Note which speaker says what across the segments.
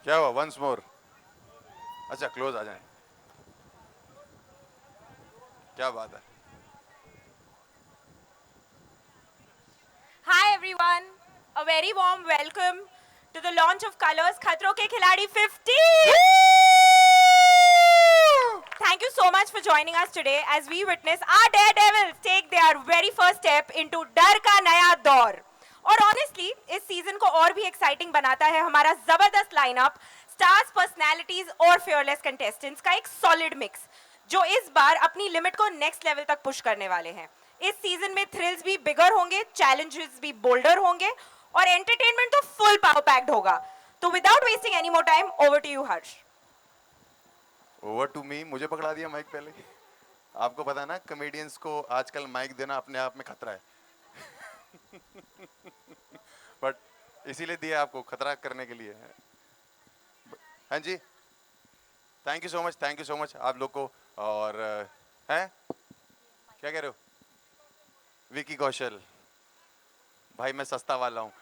Speaker 1: क्या हुआ? Once more. अच्छा क्लोज आ जाए। क्या बात है।
Speaker 2: Hi everyone, a very warm welcome to the launch of Colors Khatron Ke Khiladi 15. Thank you so much for joining us today as we witness our daredevils take their very first step into डर का नया दौर। और honestly इस season को और भी exciting बनाता है हमारा जबरदस्त लाइनअप, स्टार्स, पर्सनैलिटीज और फियरलेस कंटेस्टेंट्स का एक सॉलिड मिक्स जो इस बार अपनी लिमिट को नेक्स्ट लेवल तक पुश करने वाले हैं। इस सीजन में थ्रिल्स भी बिगर होंगे, चैलेंजेस भी बोल्डर होंगे और एंटरटेनमेंट तो फुल पावर पैक्ड होगा। तो without wasting any more time, over to you Harsh.
Speaker 1: Over to me. मुझे पकड़ा दिया माइक पहले। आपको पता है ना, कॉमेडियंस को आजकल माइक देना अपने आप में खतरा है। बट इसीलिए दिया आपको, खतरा करने के लिए। हाँ जी, thank you so much, thank you so much आप लोग को। और हैं क्या कह रहे हो? विकी कौशल भाई, मैं सस्ता वाला हूँ।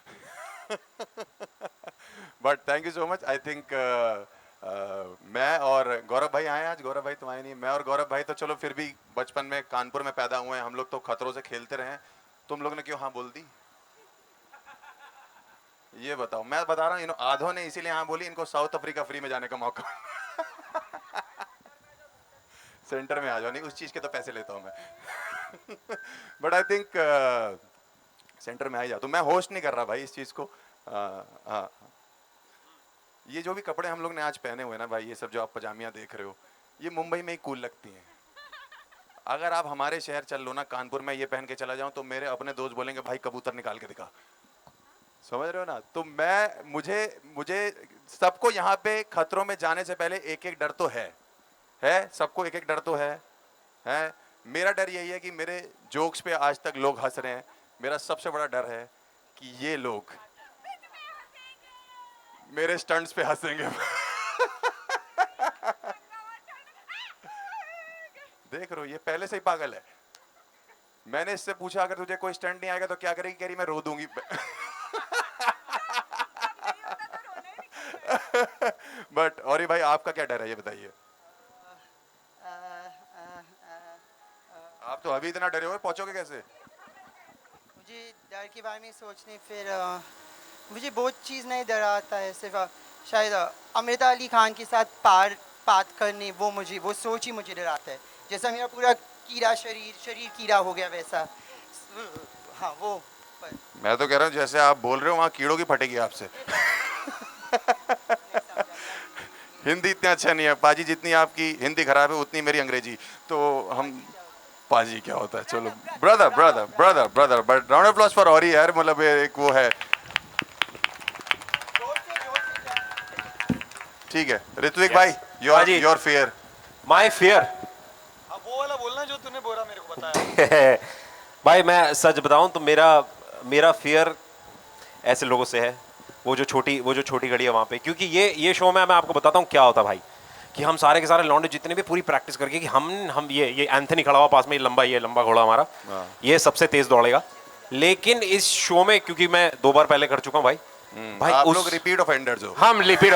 Speaker 1: But thank you so much. I think मैं और गौरव भाई आए आज। गौरव भाई तो आए नहीं। मैं और गौरव भाई तो चलो फिर भी बचपन में कानपुर में पैदा हुए हैं हम लोग, तो खतरों से खेलते रहे हैं। तुम लोग ने क्यों हाँ बोल दी? ये बताओ। मैं बता रहा हूँ, आधों ने इसीलिए हाँ बोली, इनको साउथ अफ्रीका फ्री में जाने का मौका। सेंटर में आ जाओ। नहीं, उस चीज के तो पैसे लेता हूँ मैं। बट आई थिंक सेंटर में आ ही जाओ। तो मैं होस्ट नहीं कर रहा भाई इस चीज को। हाँ, ये जो भी कपड़े हम लोग ने आज पहने हुए ना भाई, ये सब जो आप पजामियाँ देख रहे हो, ये मुंबई में ही कूल लगती हैं। अगर आप हमारे शहर चल लो ना, कानपुर में ये पहन के चला जाऊं तो मेरे अपने दोस्त बोलेंगे भाई कबूतर निकाल के दिखा। समझ रहे हो ना? तो मैं मुझे मुझे सबको यहाँ पे खतरों में जाने से पहले एक एक डर तो है सबको एक एक डर तो है। मेरा डर यही है कि मेरे जोक्स पे आज तक लोग हंस रहे हैं। मेरा सबसे बड़ा डर है कि ये लोग मेरे स्टंट्स पे हंसेंगे। देख रहे हो, ये पहले से ही पागल है। मैंने इससे पूछा अगर तुझे कोई स्टंट नहीं आएगा तो क्या करेगी? कह रही मैं रो दूंगी। बट और भाई, आपका क्या डर है ये बताइए। आप तो अभी इतना डरे हुए, पहुंचोगे कैसे?
Speaker 3: मुझे डर के बारे में सोचने फिर मुझे बहुत चीज़ नहीं डर आता है। सिर्फ शायद अमृता अली खान के साथ बात करने, वो सोच ही मुझे डराता है। जैसा मेरा पूरा कीड़ा शरीर कीड़ा हो गया वैसा। हाँ वो
Speaker 1: मैं तो कह रहा हूँ जैसे आप बोल रहे हो वहाँ कीड़ों की फटेगी आपसे। हिंदी इतना अच्छा नहीं है पाजी, जितनी आपकी हिंदी खराब है उतनी मेरी अंग्रेजी। तो हम पाजी क्या होता है? चलो brother brother brother brother, but round of applause for औरी यार। मतलब एक वो है। ठीक है ऋत्विक भाई, योर फियर।
Speaker 4: My fear.
Speaker 5: वो वाला बोलना जो तूने बोला मेरे को बताया।
Speaker 4: भाई मैं सच बताऊं तो मेरा फियर ऐसे लोगों से है, वो जो छोटी घड़ी है वहाँ पे। क्योंकि ये शो में मैं आपको बताता हूँ क्या होता भाई, कि हम सारे के सारे लौंडे जितने भी पूरी प्रैक्टिस करके कि हम ये एंथनी खड़ा हुआ पास में, ये लंबा घोड़ा हमारा, ये सबसे तेज दौड़ेगा। लेकिन इस शो में क्योंकि मैं 2 बार पहले कर चुका हूँ भाई,
Speaker 1: आप लोग रिपीट ऑफेंडर्स हो।
Speaker 4: हम रिपीट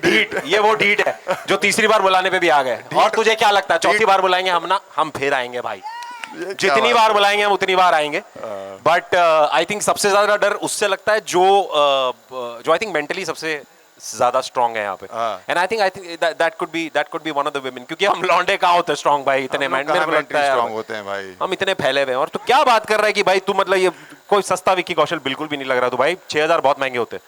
Speaker 4: ढीठ, ये वो ढीठ है जो तीसरी बार बुलाने पे भी आ गए। और तुझे क्या लगता है चौथी बार बुलाएंगे हम फिर आएंगे भाई। जितनी बार बुलाएंगे हम उतनी बार आएंगे। बट आई थिंक सबसे ज्यादा डर उससे लगता है जो आई थिंक मेंटली सबसे ज्यादा स्ट्रांग है यहाँ पे। And I think that could be one of the women. क्योंकि हम लौंडे कहाँ होते स्ट्रांग भाई, इतने मेरे को लगता है
Speaker 1: स्ट्रांग होते हैं भाई,
Speaker 4: हम इतने फैले हुए हैं। और तू क्या बात कर रहा है कि भाई तू मतलब ये कोई सस्ता विक्की कौशल बिल्कुल भी नहीं लग रहा। तू भाई 6000 बहुत महंगे होते।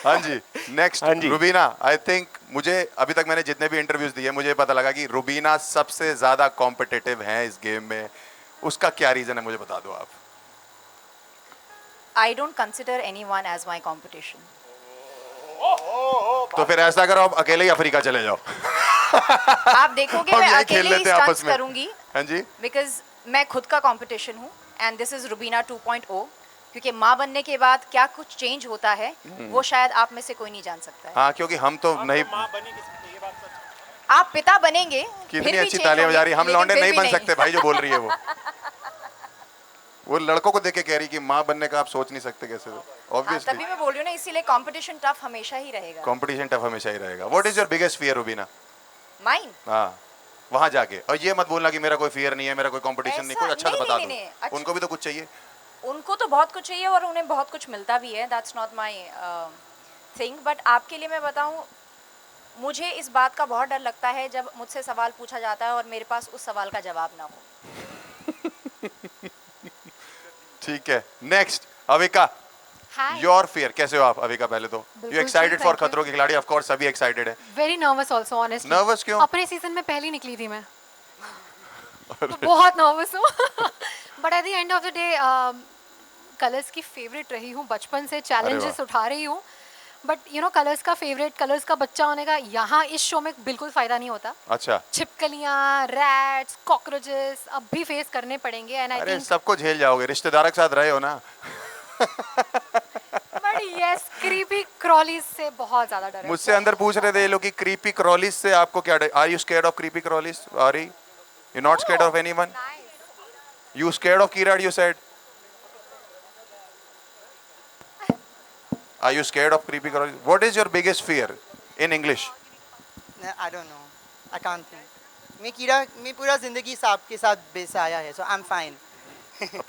Speaker 1: हाँ जी, नेक्स्ट
Speaker 4: हाँ जी।
Speaker 1: रुबीना। आई थिंक मुझे अभी तक मैंने जितने भी इंटरव्यूज दिए मुझे पता लगा कि रुबीना सबसे ज्यादा कॉम्पिटिटिव हैं इस गेम में। उसका क्या रीजन है मुझे बता दो आप।
Speaker 2: I don't consider anyone as my competition.
Speaker 1: तो फिर ऐसा करो, आप अकेले ही अफ्रीका चले जाओ।
Speaker 2: आप देखोगे
Speaker 1: हम
Speaker 2: मैं
Speaker 1: यही खेल
Speaker 2: अकेले ही
Speaker 1: लेते हैं आपस
Speaker 2: स्टंट्स
Speaker 1: में।
Speaker 2: करूंगी
Speaker 1: हाँ जी,
Speaker 2: बिकॉज मैं खुद का कंपटीशन हूँ एंड दिस इज रुबीना 2.0। क्योंकि माँ बनने के बाद क्या कुछ चेंज होता है वो शायद आप में से कोई नहीं जान सकता है।
Speaker 1: हाँ क्योंकि हम तो नहीं।
Speaker 2: आप पिता बनेंगे, फिर
Speaker 1: कितनी
Speaker 2: भी
Speaker 1: अच्छी
Speaker 2: change
Speaker 1: तालियां
Speaker 2: होंगे,
Speaker 1: बजा रही है। हम
Speaker 2: लेकिन
Speaker 1: लौंडे
Speaker 2: फिर
Speaker 1: नहीं
Speaker 2: भी
Speaker 1: बन सकते भाई जो बोल रही है वो। वो लड़कों को देख के कह रही कि माँ बनने का आप सोच नहीं सकते कैसे,
Speaker 6: हाँ,
Speaker 1: ऑब्वियसली
Speaker 6: तभी मैं बोल रही हूँ ना, इसीलिए कंपटीशन टफ हमेशा ही रहेगा।
Speaker 1: कंपटीशन टफ हमेशा ही रहेगा। What is your biggest fear Rubina?
Speaker 6: Mine
Speaker 1: हाँ, वहां जाके। और ये मत बोलना कि मेरा कोई फियर नहीं है, मेरा कोई कंपटीशन नहीं,
Speaker 6: ऐसा-
Speaker 1: कुछ अच्छा तो
Speaker 6: नहीं,
Speaker 1: बता
Speaker 6: नहीं,
Speaker 1: दो।
Speaker 6: नहीं, अच्छा।
Speaker 1: उनको भी तो कुछ चाहिए।
Speaker 6: उनको तो बहुत कुछ चाहिए और उन्हें बहुत कुछ मिलता भी है, that's not my thing. But आपके लिए मैं बताऊं, मुझे इस बात का बहुत डर लगता है जब मुझसे सवाल पूछा जाता है और मेरे पास उस सवाल का जवाब ना हो।
Speaker 1: ठीक है, next Avika,
Speaker 7: Hi.
Speaker 1: Your fear. कैसे हो आप अविका? पहले तो यू
Speaker 7: बिल्कुल
Speaker 1: एक्साइटेड
Speaker 7: ठीक,
Speaker 1: फॉर
Speaker 7: thank you.
Speaker 1: खतरों के खिलाड़ी? ऑफ कोर्स सभी एक्साइटेड है।
Speaker 7: Very nervous also honestly.
Speaker 1: Nervous क्यों?
Speaker 7: अपने सीजन में पहली निकली थी मैं, तो बहुत नर्वस हूँ। But at the end of the day colours की फेवरेट रही हूँ बचपन से, चैलेंजेस उठा रही हूँ। बट यू नो कलर्स का फेवरेट, कलर्स का बच्चा होने का यहाँ इस शो में बिल्कुल फ़ायदा नहीं होता।
Speaker 1: अच्छा,
Speaker 7: छिपकलियाँ, रैट्स, कॉकरोचेस अब भी फेस करने पड़ेंगे। एंड आई
Speaker 1: अरे
Speaker 7: थिंक
Speaker 1: सबको झेल जाओगे, रिश्तेदार के साथ रहे हो ना।
Speaker 7: बट यस, क्रीपी क्रॉलीज से बहुत ज़्यादा डर है।
Speaker 1: मुझसे अंदर पूछ रहे थे ये लोग कि क्रीपी क्रॉलीज से आपको क्या डर? Are you scared of creepy crawlies? Are you not scared of anyone? You scared of Kirat, you said? Are you scared of creepy crawlies? What is your biggest fear in English?
Speaker 3: I don't know. I can't think. मैं पूरा जिंदगी सांप के साथ बेसाया है, so I'm fine.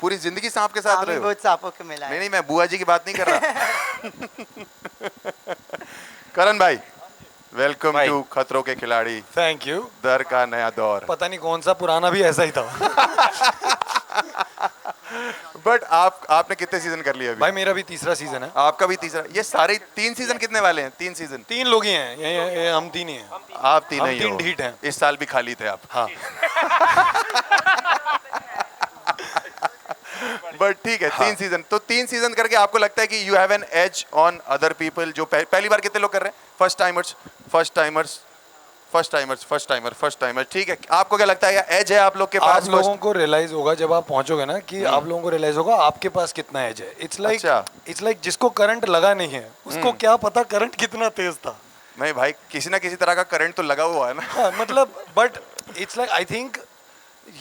Speaker 1: पूरी जिंदगी सांप के साथ
Speaker 3: हाँ,
Speaker 1: रहे
Speaker 3: मैं
Speaker 1: हो?
Speaker 3: बहुत सांपों को मिला
Speaker 1: नहीं
Speaker 3: है।
Speaker 1: नहीं, मैं बुआ जी की बात नहीं कर रहा। करण भाई, वेलकम
Speaker 5: भाई।
Speaker 1: टू खतरों के खिलाड़ी,
Speaker 5: थैंक यू।
Speaker 1: दर का नया दौर।
Speaker 5: पता नहीं कौन सा पुराना भी ऐसा ही था।
Speaker 1: बट आपने कितने सीजन कर लिए अभी?
Speaker 5: भाई मेरा भी तीसरा सीजन है।
Speaker 1: आपका भी तीसरा। ये सारे 3 सीजन कितने वाले हैं? 3 सीजन।
Speaker 5: 3 लोग ही हैं, ये हम 3 ही हैं।
Speaker 1: आप 3
Speaker 5: हम
Speaker 1: नहीं
Speaker 5: 3
Speaker 1: हो।
Speaker 5: ढीठ हैं।
Speaker 1: इस साल भी खाली थे आप।
Speaker 5: हाँ।
Speaker 1: बट ठीक है, 3 सीजन। तो 3 सीजन करके आपको लगता है कि you have an edge on other people जो पहली बार कितने लोग कर रहे हैं? First timer. ठीक है, आपको क्या लगता है एज है आप लोग के पास?
Speaker 5: आप लोगों को रियलाइज होगा जब आप पहुंचोगे ना कि आप लोगों को रियलाइज होगा आपके पास कितना एज है। इट्स लाइक जिसको करंट लगा नहीं है उसको क्या पता करंट कितना तेज था।
Speaker 1: नहीं भाई, किसी ना किसी तरह का करंट तो लगा हुआ है ना।
Speaker 5: हाँ, मतलब but it's like I think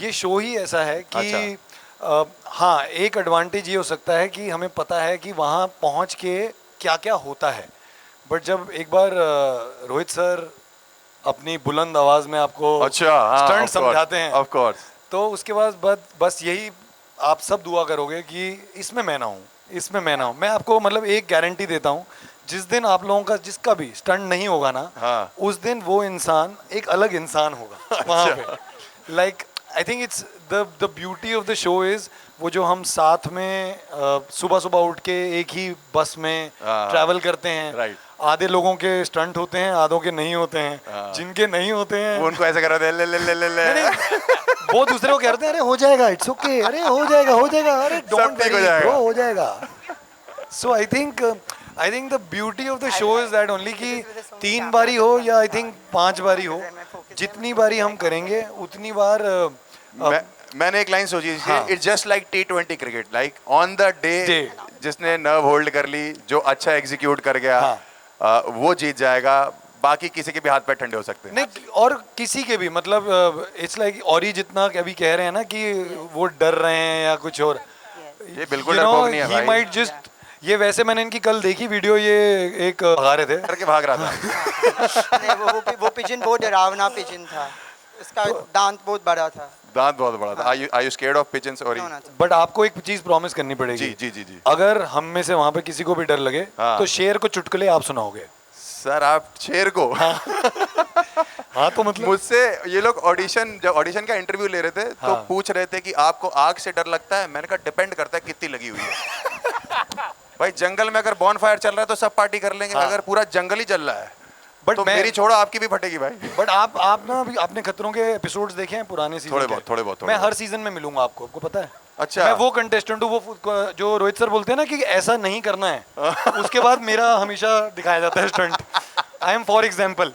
Speaker 5: ये शो ही ऐसा है कि हाँ, एक एडवांटेज ये हो सकता है कि हमें पता है कि वहाँ पहुँच के क्या क्या होता है। बट जब एक बार रोहित सर अपनी बुलंद आवाज में आपको
Speaker 1: अच्छा,
Speaker 5: स्टंट समझाते हैं,
Speaker 1: ऑफ कोर्स,
Speaker 5: तो उसके बाद बस यही आप सब दुआ करोगे कि इसमें मैं ना हूँ। मैं आपको मतलब एक गारंटी देता हूँ, जिस दिन आप लोगों का जिसका भी स्टंट नहीं होगा ना,
Speaker 1: हाँ।
Speaker 5: उस दिन वो इंसान एक अलग इंसान होगा वहाँ पे। Like I think it's the beauty of the show is वो जो हम साथ में सुबह सुबह उठ के एक ही बस में ट्रैवल करते हैं।
Speaker 1: Right.
Speaker 5: आधे लोगों के स्टंट होते हैं, आधों के नहीं होते हैं। जिनके नहीं होते हैं
Speaker 1: वो उनको ऐसे कर रहे थे, ले।
Speaker 5: वो दूसरे को कहते हैं अरे हो जाएगा, इट्स ओके, अरे हो जाएगा, अरे डोंट
Speaker 1: ठीक हो
Speaker 5: वरी
Speaker 1: जाएगा।
Speaker 5: ब्रो, हो जाएगा। So I think the beauty of the show is that only कि 3 बारी हो या आई थिंक 5 बारी हो, जितनी बारी हम करेंगे उतनी बार
Speaker 1: मैंने एक लाइन सोची,
Speaker 5: हाँ।
Speaker 1: It's just like T20 cricket, like on the day जिसने नर्व होल्ड कर ली, जो अच्छा एग्जीक्यूट कर गया,
Speaker 5: हाँ।
Speaker 1: वो जीत जाएगा। बाकी किसी के भी हाथ पैर ठंडे हो सकते हैं।
Speaker 5: नहीं, और किसी के भी मतलब इट्स लाइक और ही जितना अभी कह रहे हैं ना कि वो डर रहे हैं या कुछ और,
Speaker 1: ये बिल्कुल डरपोक नहीं है
Speaker 5: he
Speaker 1: भाई।
Speaker 5: might just ये वैसे मैंने इनकी कल देखी वीडियो, ये एक भगा रहे थे
Speaker 1: करके भाग रहा था।
Speaker 3: नहीं, वो पिजन बहुत डरावना पिजन था, उसका दांत बहुत बड़ा था।
Speaker 1: दांत बहुत बड़ा था। Are you scared of pigeons or?
Speaker 3: No, no,
Speaker 5: but आपको एक चीज प्रॉमिस करनी पड़ेगी।
Speaker 1: जी।
Speaker 5: अगर हम में से वहां पे किसी को भी डर लगे
Speaker 1: हाँ।
Speaker 5: तो शेर को चुटकुले आप सुनाओगे।
Speaker 1: सर आप शेर को
Speaker 5: हाँ तो मतलब
Speaker 1: मुझसे ये लोग जब ऑडिशन का इंटरव्यू ले रहे थे तो
Speaker 5: हाँ।
Speaker 1: पूछ रहे थे कि आपको आग से डर लगता है? मैंने कहा डिपेंड करता है कितनी लगी हुई है। भाई जंगल में अगर बॉन फायर चल रहा है तो सब पार्टी कर लेंगे,
Speaker 5: हाँ।
Speaker 1: अगर पूरा जंगल ही चल रहा है
Speaker 5: बट
Speaker 1: तो मेरी छोड़ो आपकी भी फटेगी भाई।
Speaker 5: बट आप ना अभी आपने खतरों के एपिसोड्स देखे हैं पुराने सीजन
Speaker 1: थोड़े
Speaker 5: के?
Speaker 1: बहुत।
Speaker 5: मैं हर सीजन में मिलूंगा आपको पता है।
Speaker 1: अच्छा।
Speaker 5: मैं वो कंटेस्टेंट हूँ, वो जो रोहित सर बोलते हैं ना कि ऐसा नहीं करना है, उसके बाद मेरा हमेशा दिखाया जाता है stunt. I am for example.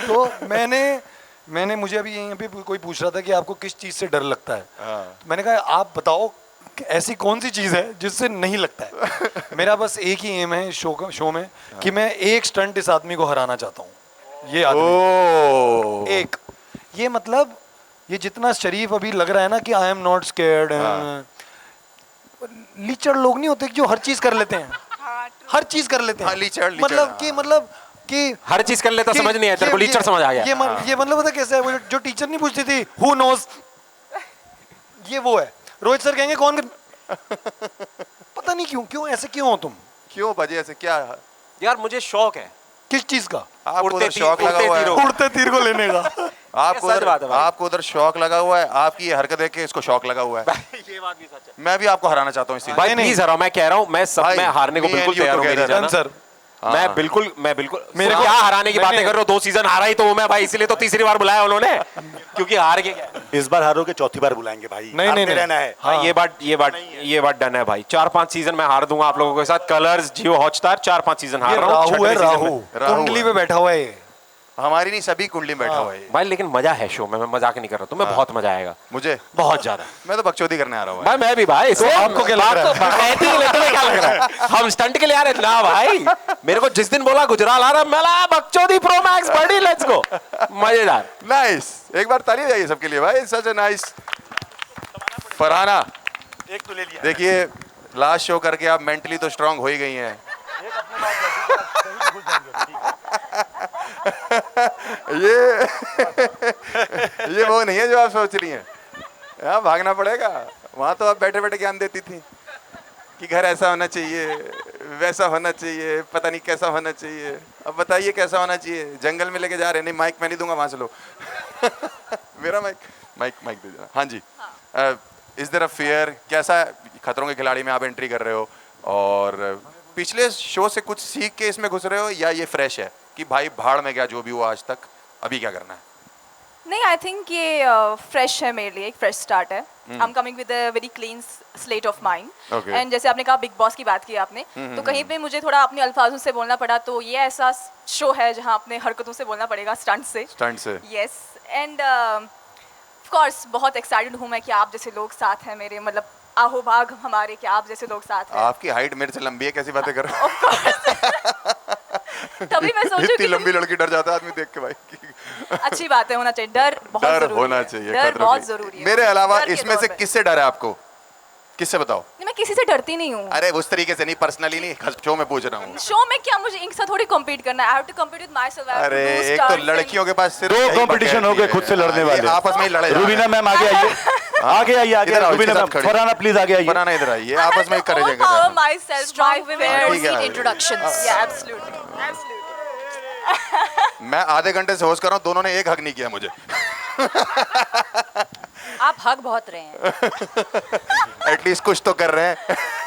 Speaker 5: तो मैंने मुझे अभी यहीं पे कोई पूछ रहा था कि आपको किस चीज़ से डर लगता है। तो मैंने कहा आप बताओ कि ऐसी कौन सी चीज़ है जिससे नहीं लगता है। मेरा बस एक ही एम है शो में कि मैं एक स्टंट इस आदमी को हराना चाहता हूँ। ये आदमी
Speaker 1: ओ
Speaker 5: एक, ये मतलब ये जितना शरीफ अभी लग रहा है ना कि आई एम नॉट स्केर्ड, लीचड़ लोग नहीं होते जो हर चीज कर लेते हैं, हर चीज कर लेते हैं।
Speaker 1: हाँ, लीचड़,
Speaker 5: मतलब कि
Speaker 4: हर चीज कर लेता, समझ नहीं आया तेरे को, लीचड़ समझ आ गया।
Speaker 5: ये मतलब पता कैसे है, वो जो टीचर नहीं पूछती थी हु नोज, ये वो है। रोहित सर कहेंगे कौन पता नहीं क्यों ऐसे क्यों हो तुम,
Speaker 1: क्यों बजे ऐसे क्या?
Speaker 4: यार मुझे शौक है
Speaker 5: किस चीज का?
Speaker 1: आपको उधर शौक लगा हुआ है,
Speaker 5: उड़ते तीर को लेने का।
Speaker 1: आपको
Speaker 4: सच बात है भाई।
Speaker 1: आपको उधर शौक लगा हुआ है, आपकी ये हरकत देख के इसको शौक लगा हुआ है।
Speaker 4: ये बात भी सच है
Speaker 1: मैं भी आपको हराना चाहता हूँ इसीलिए।
Speaker 4: भाई, प्लीज हराओ, मैं कह रहा हूँ,
Speaker 1: भाई,
Speaker 4: मैं हारने को
Speaker 1: me and
Speaker 4: बिल्कुल
Speaker 1: you
Speaker 4: तैयार हूँ मेरी
Speaker 1: together.
Speaker 4: जान।
Speaker 5: सर
Speaker 4: मैं बिल्कुल मेरे
Speaker 5: को-
Speaker 4: को क्या हराने की बातें
Speaker 5: मैंने-
Speaker 4: कर रहे हो, 2 सीजन हारा ही तो हूं मैं भाई, इसीलिए तो तीसरी बार बुलाया उन्होंने, क्योंकि हार के क्या।
Speaker 8: इस बार हारोगे, चौथी बार बुलाएंगे भाई।
Speaker 5: नहीं,
Speaker 8: हारते
Speaker 5: नहीं।
Speaker 8: रहना है।
Speaker 4: हाँ, ये बात डन है भाई। 4-5 सीजन मैं हार दूंगा आप लोगों के साथ। कलर्स, जियो हॉटस्टार 4-5 सीजन हार
Speaker 5: ये
Speaker 4: रहा हूँ।
Speaker 5: राहु है,
Speaker 4: छठवें सीजन
Speaker 5: राहु
Speaker 4: में।
Speaker 1: राहु
Speaker 5: कुंडली
Speaker 1: है।
Speaker 5: पे बैठा हुआ है ये।
Speaker 1: हमारी नहीं, सभी कुंडली में बैठा हुआ है ये।
Speaker 4: भाई लेकिन मजा है शो में, मैं मजाक नहीं कर रहा, तुम्हें बहुत मजा आएगा,
Speaker 1: मुझे
Speaker 4: बहुत ज्यादा।
Speaker 1: मैं तो बकचोदी करने आ रहा हूँ
Speaker 4: भाई मैं भी भाई,
Speaker 5: तो आपको क्या लग रहा है?
Speaker 4: तुम्हें क्या लग रहा है? हम स्टंट के लिए आ रहे थे ना भाई। मेरे को जिस दिन बोला गुजराल आ रहा, मैं बकचोदी प्रो मैक्स बड़ी, लेट्स गो, मजेदार।
Speaker 1: नाइस, एक बार ताली जाइए सबके लिए भाई, सच नाइस। फरहाना,
Speaker 8: एक तो ले लिया।
Speaker 1: देखिए लास्ट शो करके आप मेंटली तो स्ट्रांग हो ही गई हैं। ये वो नहीं है जो आप सोच रही हैं। यहाँ भागना पड़ेगा, वहाँ तो आप बैठे बैठे ज्ञान देती थी कि घर ऐसा होना चाहिए, वैसा होना चाहिए, पता नहीं कैसा होना चाहिए। अब बताइए कैसा होना चाहिए? जंगल में लेके जा रहे हैं। नहीं, माइक मैं नहीं दूंगा, वहाँ से लो। मेरा माइक दे देना। हाँ जी, इस देयर अ फियर, कैसा खतरों के खिलाड़ी में आप एंट्री कर रहे हो, और पिछले शो से कुछ सीख के इसमें घुस रहे हो, या ये फ्रेश है कि भाई भाड़ में गया जो भी हुआ आज तक, अभी क्या करना है?
Speaker 9: नहीं, आई थिंक ये फ्रेश है मेरे लिए, एक फ्रेश स्टार्ट है। I am coming with a very clean slate of mind.
Speaker 1: Okay.
Speaker 9: And जैसे आपने कहा बिग बॉस की बात की आपने, तो कहीं पे मुझे थोड़ा अपने अल्फाजों से बोलना पड़ा, तो ये ऐसा शो है जहाँ अपने हरकतों से बोलना पड़ेगा, स्टंट से। यस, एंड ऑफ कोर्स बहुत एक्साइटेड हूँ मैं कि आप जैसे लोग साथ हैं मेरे, मतलब आहो भाग हमारे, कि आप जैसे लोग साथ हैं।
Speaker 1: आपकी हाइट मेरे से लंबी है, कैसी बातें कर रहे हो?
Speaker 9: तभी मैं सोचूं
Speaker 1: इतनी
Speaker 9: कि
Speaker 1: लंबी लड़की डर जाता है आदमी देख के भाई।
Speaker 9: अच्छी बात है, होना चाहिए डर, बहुत
Speaker 1: डर
Speaker 9: जरूरी
Speaker 1: होना
Speaker 9: है।
Speaker 1: चाहिए,
Speaker 9: डर
Speaker 1: खतरों
Speaker 9: बहुत
Speaker 1: की।
Speaker 9: जरूरी है।
Speaker 1: मेरे अलावा
Speaker 9: डर के
Speaker 1: इसमें
Speaker 9: दौर
Speaker 1: से
Speaker 9: में।
Speaker 1: किससे डर है आपको? किससे बताओ?
Speaker 9: नहीं, मैं किसी से डरती नहीं हूँ।
Speaker 1: अरे उस तरीके से नहीं, पर्सनली नहीं, शो में पूछ रहा हूँ।
Speaker 9: शो में क्या मुझे इनके साथ थोड़ी कम्पीट करना है? I have to compete with my self.
Speaker 1: अरे एक तो लड़कियों के पास सिर्फ
Speaker 8: दो
Speaker 1: यही
Speaker 8: कंपटीशन
Speaker 1: बकैती
Speaker 8: हो गए
Speaker 1: है।
Speaker 8: खुद से लड़ने
Speaker 1: ये
Speaker 8: वाले।
Speaker 1: आपस में ही लड़े जा रहे
Speaker 8: रुबीना
Speaker 1: हैं।
Speaker 8: मैम आगे आइए, आगे आइए, आगे
Speaker 1: इधर आओ,
Speaker 8: रुबीना
Speaker 1: इसके
Speaker 8: मैम,
Speaker 1: साथ खड़ी।
Speaker 8: फरहाना प्लीज आगे आइए।
Speaker 1: फरहाना इधर आइए, आपस में ही करे जाएंगे।
Speaker 9: power myself,
Speaker 6: Strong
Speaker 9: my
Speaker 6: women
Speaker 9: fears.
Speaker 6: don't
Speaker 1: ठीक है।
Speaker 6: need introductions.
Speaker 9: Yeah, absolutely.
Speaker 1: मैं आधे घंटे से होस्ट कर रहा हूँ, दोनों ने एक हक नहीं किया मुझे।
Speaker 6: आप हक बहुत रहे हैं।
Speaker 1: एटलीस्ट कुछ तो कर रहे हैं।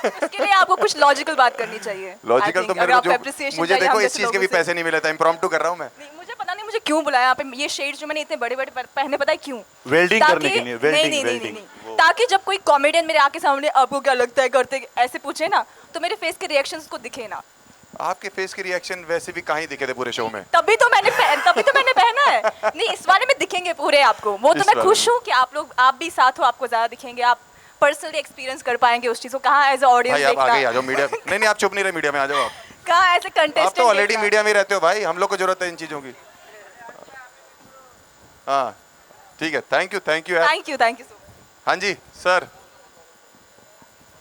Speaker 9: उसके लिए आपको कुछ लॉजिकल बात करनी चाहिए।
Speaker 1: लॉजिकल
Speaker 9: I
Speaker 1: तो
Speaker 9: think,
Speaker 1: मेरे
Speaker 9: अगर
Speaker 1: को
Speaker 9: आपको
Speaker 1: जो
Speaker 9: appreciation
Speaker 1: मुझे
Speaker 9: चाहिए
Speaker 1: देखो
Speaker 9: हम
Speaker 1: इस
Speaker 9: जैसे
Speaker 1: चीज के भी
Speaker 9: लोगों से।
Speaker 1: पैसे नहीं मिले था, इम्प्रॉम्प्टू कर रहा हूँ मैं।
Speaker 9: नहीं, मुझे पता नहीं मुझे क्यों बुलाया यहाँ पे, ये शेड्स जो मैंने इतने बड़े बड़े पहने, पता है क्यों?
Speaker 8: वेल्डिंग
Speaker 9: ताकि-
Speaker 8: करने के लिए,
Speaker 9: नहीं,
Speaker 8: वेल्डिंग,
Speaker 9: नहीं, नहीं,
Speaker 8: वेल्डिंग।
Speaker 9: नहीं। ताकि जब कोई कॉमेडियन मेरे आके सामने आपको क्या लगता है करते ऐसे पूछे ना, तो मेरे फेस के रिएक्शंस को दिखे ना।
Speaker 1: आपके फेस के रिएक्शन वैसे भी कहाँ ही दिखे थे पूरे शो में।
Speaker 9: तभी तो मैंने पहना है। नहीं, इस वाले में दिखेंगे पूरे आपको, वो तो
Speaker 1: इस
Speaker 9: मैं
Speaker 1: वाले
Speaker 9: खुश
Speaker 1: में।
Speaker 9: हूँ कि आप भी साथ हो, आपको ज्यादा दिखेंगे, आप पर्सनली एक्सपीरियंस कर पाएंगे उस चीज को। कहाँ एज ऑडियंस
Speaker 1: भाई आप आगे ही आ
Speaker 9: देखना,
Speaker 1: जाओ मीडिया। नहीं नहीं, आप चुप नहीं रहे, मीडिया में आ जाओ आप।
Speaker 9: कहाँ एज ए
Speaker 1: आप तो
Speaker 9: कंटेस्टेंट
Speaker 1: ऑलरेडी मीडिया में रहते हो भाई, हम लोग को जरूरत है इन चीजों की। हाँ ठीक है, थैंक यू यार।
Speaker 9: Thank you so much.
Speaker 1: हाँ जी सर।